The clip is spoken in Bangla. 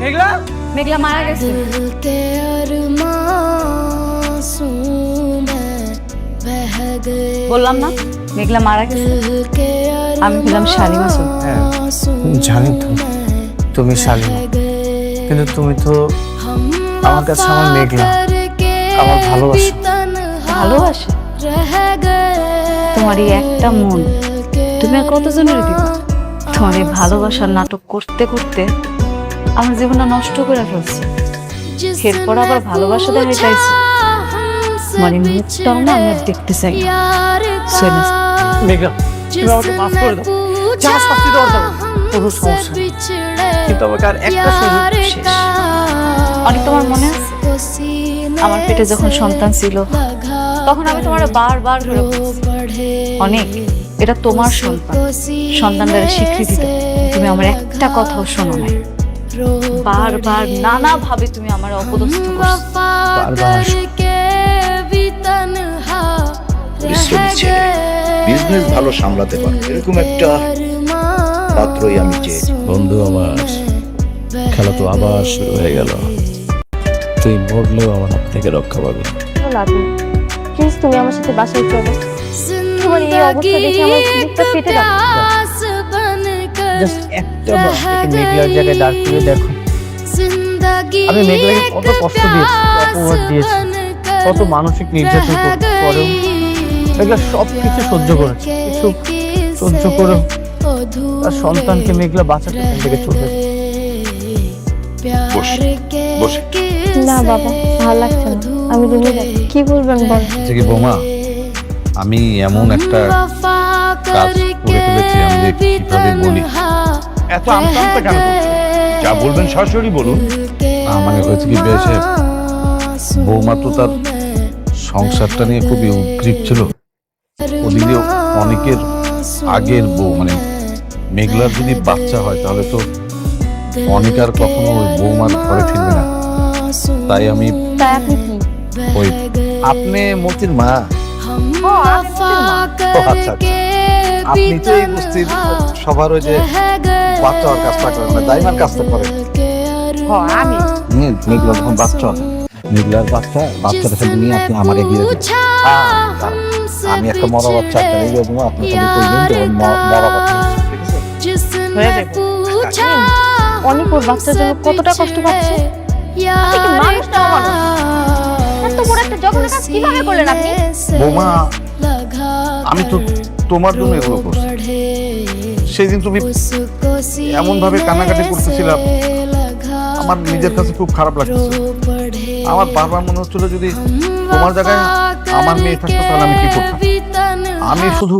মেঘলা মেঘলা মারা গেছে। বললাম না মেঘলা মারা গেছে। আমি হলাম শালিমা সুলতান। হ্যাঁ জানি তো তুমি শালিমা, কিন্তু তুমি তো আমার কাছে আমার মেঘলা, আমার ভালোবাসা। ভালোবাসা? তোমার এই একটা মন তুমি আর কতজনের দিবে? তোমার এই ভালোবাসার নাটক করতে করতে আমার জীবনটা নষ্ট করে ফেলছে। এরপর আবার ভালোবাসা দেখা চাইছে, মানে মুখটাও না আমি আর দেখতে চাই না। মেঘলা তুমি আমাকে মাফ করে দাও, যা শাস্তি দেওয়ার দাও, কোনো সমস্যা নেই। কিন্তু আমাকে আর একটা সুযোগ শেষ। অনেক তোমার মনে আছে আমার পেটে যখন সন্তান ছিল তখন আমি তোমার বারবার করে বলছি, অনেক এটা তোমার সন্তান, সন্তানদের স্বীকৃতি দাও। তুমি আমার একটা কথাও শোনো নাই। বারবার নানা ভাবে তুমি আমার অপদস্থ করছো। পরিশ্রমী ছেলে, বিজনেস ভালো সামলাতে পারে এরকম একটা পাত্রই আমি চেয়েছি। বন্ধু আমার, খেলা তো আবার শুরু হয়ে গেল। তুই মরলেও আমার হাত থেকে রক্ষা পাবি। প্লিজ তুমি আমার সাথে বাসায় চলো। তোমার এই অবস্থা দেখে আমার বুকটা ফেটে যাচ্ছে। জাস্ট একটা বার মেঘলার জায়গায় দাঁড় করে দেখো। আমি মেঘলাকে কত কষ্ট দিয়েছি, অপবাদ দিয়েছি, কত মানসিক নির্যাতন করেও মেঘলা সব কিছু সহ্য করেছে। কিছু সহ্য করে তার সন্তানকে মেঘলা বাঁচাতে এখান থেকে চলে গেছে। বসে না বাবা, ভালো লাগছে না, আমি রুমে যাই। কি বলবেন বল। থেকে বোমা, আমি এমন একটা কাজ করে ফেলেছি, আমি কিভাবে বলি। এত আমতামতা কেন করছো? যা বলবেন সরাসরি বলুন। মানে হয়েছে কি বেশে, বৌমা তো তার সংসারটা নিয়ে খুবই উদ্গ্রীব ছিল। ওদিকে অনেকের আগের বউ, মানে মেঘলার যদি বাচ্চা হয় তাহলে তো অনেক আর কখনো ওই বৌমার ঘরে ফিরবে না। তাই আমি তাই আপনি কি? ওই আপনি মতির মা। ও আচ্ছা আচ্ছা, আপনি তো এই বস্তির সবার ওই যে বাচ্চা হওয়ার কাজটা করেন, মানে দাইমার কাজটা করেন। আমি মেঘলা যখন বাচ্চা হবে, মেঘলার বাচ্চাটা সাথে নিয়ে আপনি আমার এগিয়ে দেবেন। আমি একটা মরা বাচ্চা একটা এগিয়ে দেবো, আপনি খালি করবেন যে ওই মরা বাচ্চা, ঠিক আছে? হয়ে যাবে। অনেক ওর বাচ্চার জন্য কতটা কষ্ট পাচ্ছে। আপনি কি মানুষ না অমানুষ? এত বড় একটা জঘন্য কাজ কিভাবে করলেন আপনি? বৌমা, আমি তো তোমার জন্য এগুলো করছি। সেদিন তুমি এমন ভাবে কান্নাকাটি করতেছিলাম, আমার নিজের কাছে খুব খারাপ লাগতেছে। আমার বারবার মনে হচ্ছিল যদি তোমার জায়গায় আমার মেয়ে থাকতো তাহলে আমি কি করতাম। আমি শুধু